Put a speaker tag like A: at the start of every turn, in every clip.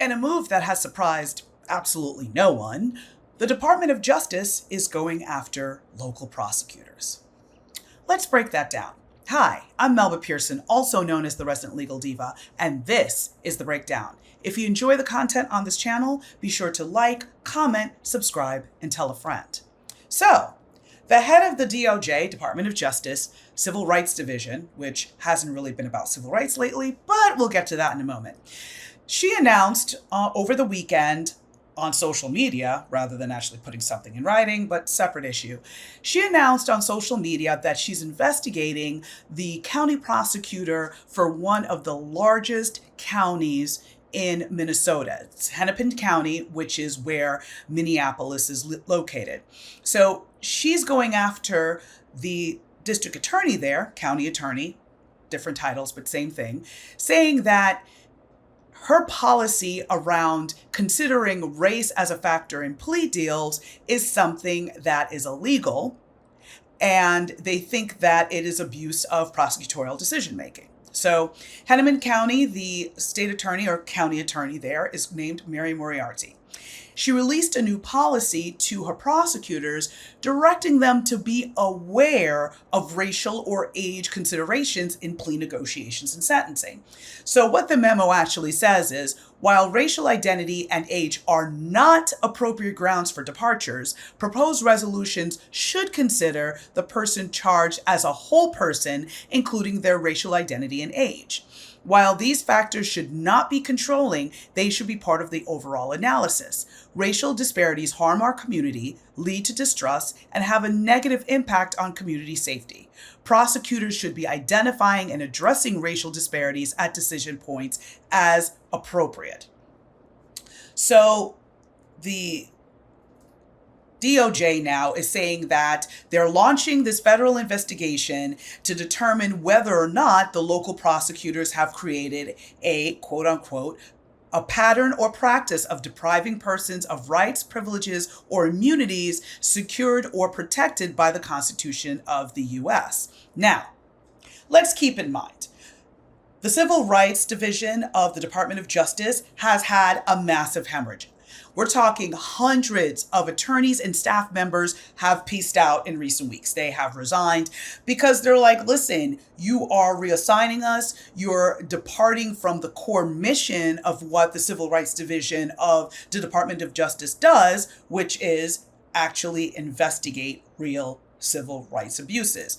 A: in a move that has surprised absolutely no one, the Department of Justice is going after local prosecutors. Let's break that down. Hi, I'm Melba Pearson, also known as the Resident Legal Diva, and this is The Breakdown. If you enjoy the content on this channel, be sure to like, comment, subscribe, and tell a friend. So, the head of the DOJ, Department of Justice, Civil Rights Division, which hasn't really been about civil rights lately, but we'll get to that in a moment. She announced over the weekend on social media, rather than actually putting something in writing, but separate issue. She announced on social media that she's investigating the county prosecutor for one of the largest counties in Minnesota. It's Hennepin County, which is where Minneapolis is located. So she's going after the district attorney there, county attorney, different titles, but same thing, saying that her policy around considering race as a factor in plea deals is something that is illegal, and they think that it is abuse of prosecutorial decision-making. So Hennepin County, the state attorney or county attorney there is named Mary Moriarty. She released a new policy to her prosecutors, directing them to be aware of racial or age considerations in plea negotiations and sentencing. So what the memo actually says is, while racial identity and age are not appropriate grounds for departures, proposed resolutions should consider the person charged as a whole person, including their racial identity and age. While these factors should not be controlling, they should be part of the overall analysis. Racial disparities harm our community, lead to distrust, and have a negative impact on community safety. Prosecutors should be identifying and addressing racial disparities at decision points as appropriate. So the DOJ now is saying that they're launching this federal investigation to determine whether or not the local prosecutors have created a quote unquote a pattern or practice of depriving persons of rights, privileges, or immunities secured or protected by the Constitution of the U.S. Now, let's keep in mind, the Civil Rights Division of the Department of Justice has had a massive hemorrhage. We're talking hundreds of attorneys and staff members have pieced out in recent weeks. They have resigned because they're like, listen, you are reassigning us. You're departing from the core mission of what the Civil Rights Division of the Department of Justice does, which is actually investigate real civil rights abuses.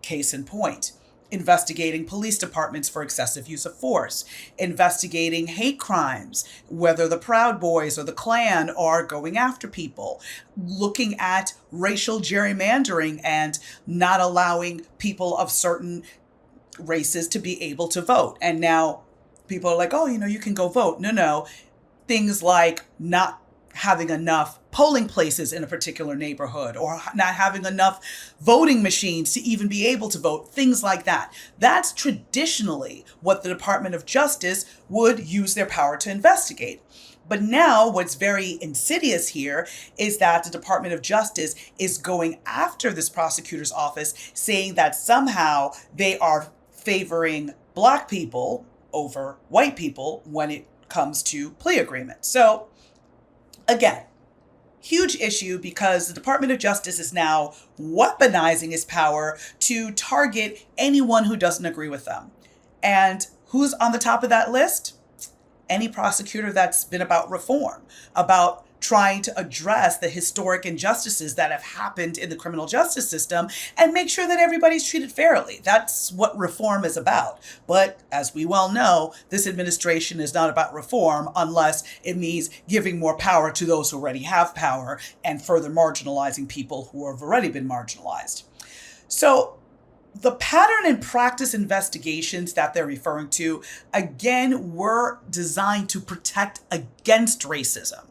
A: Case in point, investigating police departments for excessive use of force, investigating hate crimes, whether the Proud Boys or the Klan are going after people, looking at racial gerrymandering and not allowing people of certain races to be able to vote. And now people are like, oh, you can go vote. No. Things like not having enough polling places in a particular neighborhood or not having enough voting machines to even be able to vote, things like that. That's traditionally what the Department of Justice would use their power to investigate. But now what's very insidious here is that the Department of Justice is going after this prosecutor's office, saying that somehow they are favoring Black people over white people when it comes to plea agreements. So again, huge issue because the Department of Justice is now weaponizing its power to target anyone who doesn't agree with them. And who's on the top of that list? Any prosecutor that's been about reform, about trying to address the historic injustices that have happened in the criminal justice system and make sure that everybody's treated fairly. That's what reform is about. But as we well know, this administration is not about reform unless it means giving more power to those who already have power and further marginalizing people who have already been marginalized. So the pattern and practice investigations that they're referring to, again, were designed to protect against racism.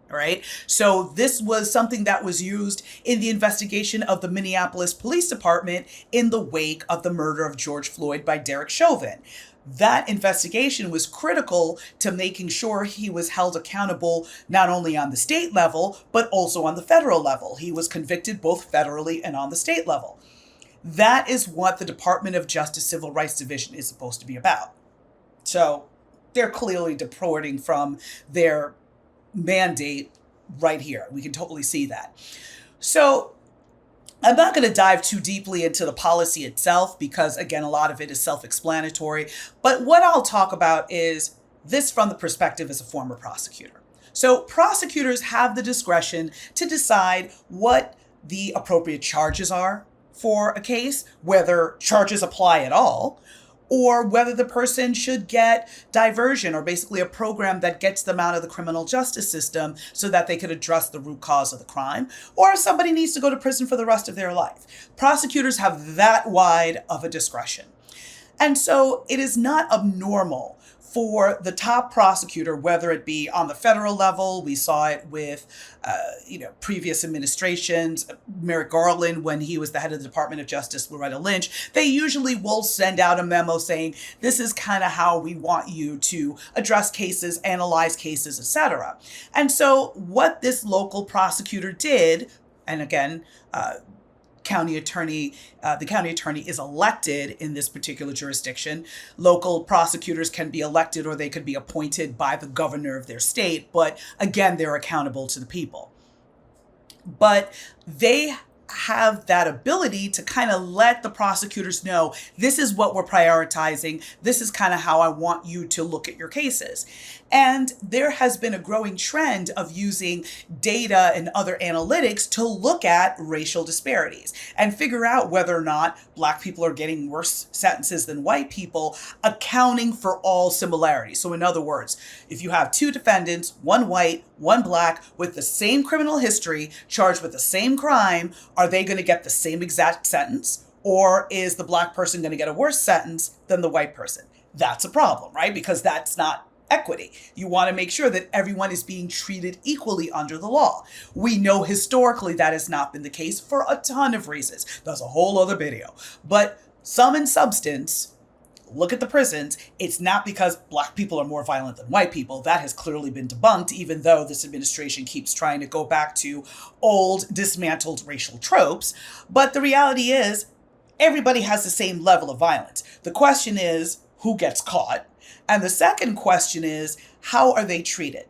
A: Right? So this was something that was used in the investigation of the Minneapolis Police Department in the wake of the murder of George Floyd by Derek Chauvin. That investigation was critical to making sure he was held accountable not only on the state level, but also on the federal level. He was convicted both federally and on the state level. That is what the Department of Justice Civil Rights Division is supposed to be about. So they're clearly departing from their mandate right here. We can totally see that. So I'm not going to dive too deeply into the policy itself because, again, a lot of it is self-explanatory. But what I'll talk about is this from the perspective as a former prosecutor. So prosecutors have the discretion to decide what the appropriate charges are for a case, whether charges apply at all, or whether the person should get diversion, or basically a program that gets them out of the criminal justice system so that they could address the root cause of the crime, or if somebody needs to go to prison for the rest of their life. Prosecutors have that wide of a discretion. And so it is not abnormal for the top prosecutor, whether it be on the federal level, we saw it with previous administrations, Merrick Garland, when he was the head of the Department of Justice, Loretta Lynch, they usually will send out a memo saying, this is kind of how we want you to address cases, analyze cases, etc. And so what this local prosecutor did, and again, the county attorney is elected in this particular jurisdiction. Local prosecutors can be elected or they could be appointed by the governor of their state, but again, they're accountable to the people. But they have that ability to kind of let the prosecutors know, this is what we're prioritizing. This is kind of how I want you to look at your cases. And there has been a growing trend of using data and other analytics to look at racial disparities and figure out whether or not Black people are getting worse sentences than white people, accounting for all similarities. So in other words, if you have two defendants, one white, one Black, with the same criminal history, charged with the same crime, are they going to get the same exact sentence? Or is the Black person going to get a worse sentence than the white person? That's a problem, right? Because that's not equity. You want to make sure that everyone is being treated equally under the law. We know historically that has not been the case for a ton of reasons. That's a whole other video. But sum and substance, look at the prisons. It's not because Black people are more violent than white people. That has clearly been debunked, even though this administration keeps trying to go back to old, dismantled racial tropes. But the reality is, everybody has the same level of violence. The question is, who gets caught? And the second question is, how are they treated?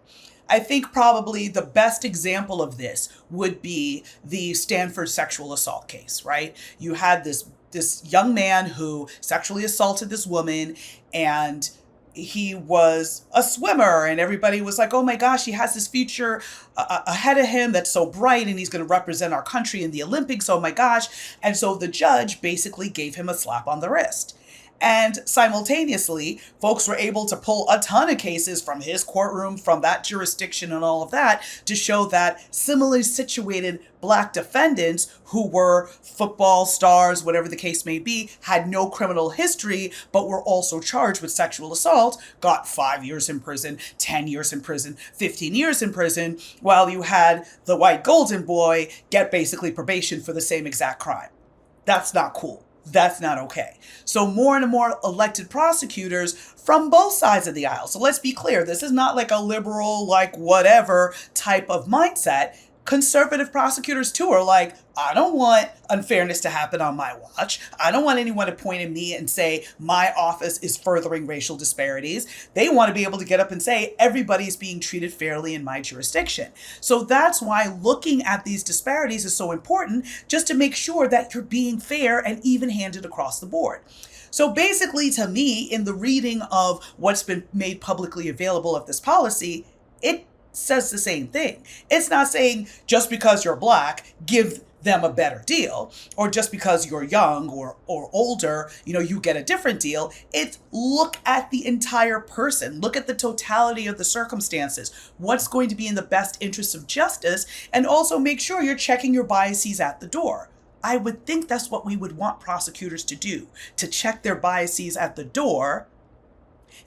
A: I think probably the best example of this would be the Stanford sexual assault case, right? You had this young man who sexually assaulted this woman, and he was a swimmer, and everybody was like, oh my gosh, he has this future ahead of him that's so bright, and he's going to represent our country in the Olympics, oh my gosh. And so the judge basically gave him a slap on the wrist. And simultaneously, folks were able to pull a ton of cases from his courtroom, from that jurisdiction and all of that, to show that similarly situated Black defendants who were football stars, whatever the case may be, had no criminal history, but were also charged with sexual assault, got 5 years in prison, 10 years in prison, 15 years in prison, while you had the white golden boy get basically probation for the same exact crime. That's not cool. That's not okay. So more and more elected prosecutors from both sides of the aisle. So let's be clear. This is not like a liberal, like whatever type of mindset. Conservative prosecutors too are like, I don't want unfairness to happen on my watch. I don't want anyone to point at me and say my office is furthering racial disparities. They want to be able to get up and say everybody's being treated fairly in my jurisdiction. So that's why looking at these disparities is so important, just to make sure that you're being fair and even-handed across the board. So basically, to me, in the reading of what's been made publicly available of this policy, it says the same thing. It's not saying just because you're Black, give them a better deal, or just because you're young or older, you get a different deal. It's look at the entire person, look at the totality of the circumstances, what's going to be in the best interest of justice, and also make sure you're checking your biases at the door. I would think that's what we would want prosecutors to do, to check their biases at the door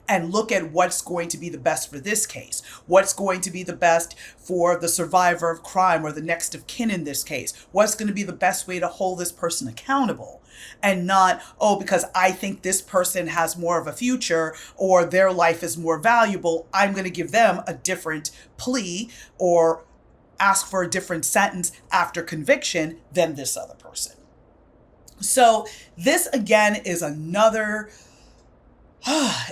A: and look at what's going to be the best for this case, what's going to be the best for the survivor of crime or the next of kin in this case, what's going to be the best way to hold this person accountable, and not, because I think this person has more of a future or their life is more valuable, I'm going to give them a different plea or ask for a different sentence after conviction than this other person. So this, again, is another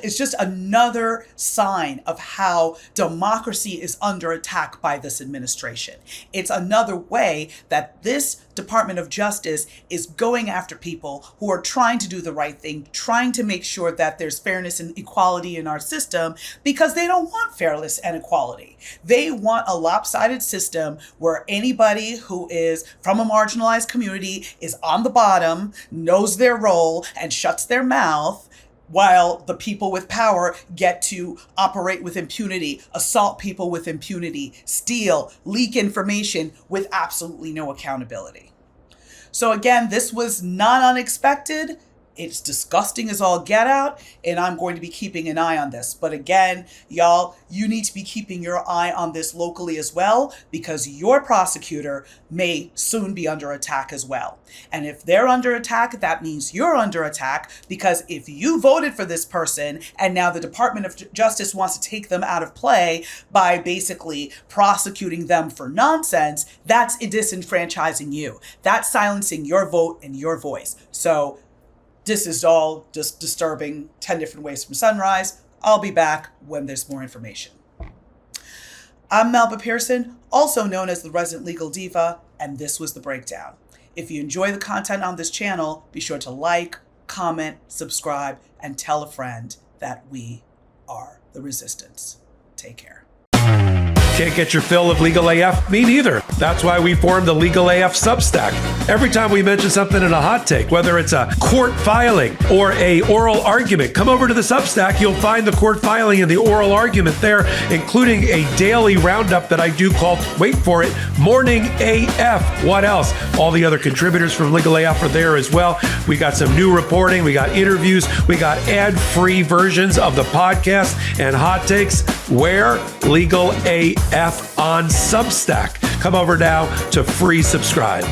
A: It's just another sign of how democracy is under attack by this administration. It's another way that this Department of Justice is going after people who are trying to do the right thing, trying to make sure that there's fairness and equality in our system, because they don't want fairness and equality. They want a lopsided system where anybody who is from a marginalized community is on the bottom, knows their role, and shuts their mouth, while the people with power get to operate with impunity, assault people with impunity, steal, leak information with absolutely no accountability. So again, this was not unexpected. It's disgusting as all get out, and I'm going to be keeping an eye on this. But again, y'all, you need to be keeping your eye on this locally as well, because your prosecutor may soon be under attack as well. And if they're under attack, that means you're under attack, because if you voted for this person and now the Department of Justice wants to take them out of play by basically prosecuting them for nonsense, that's disenfranchising you. That's silencing your vote and your voice. So this is all just disturbing 10 different ways from sunrise. I'll be back when there's more information. I'm Melba Pearson, also known as the Resident Legal Diva, and this was The Breakdown. If you enjoy the content on this channel, be sure to like, comment, subscribe, and tell a friend that we are the resistance. Take care.
B: Can't get your fill of Legal AF? Me neither. That's why we formed the Legal AF Substack. Every time we mention something in a hot take, whether it's a court filing or a oral argument, come over to the Substack. You'll find the court filing and the oral argument there, including a daily roundup that I do called, wait for it, Morning AF. What else? All the other contributors from Legal AF are there as well. We got some new reporting. We got interviews. We got ad-free versions of the podcast and hot takes. Where? Legal AF on Substack. Come over now to free subscribe.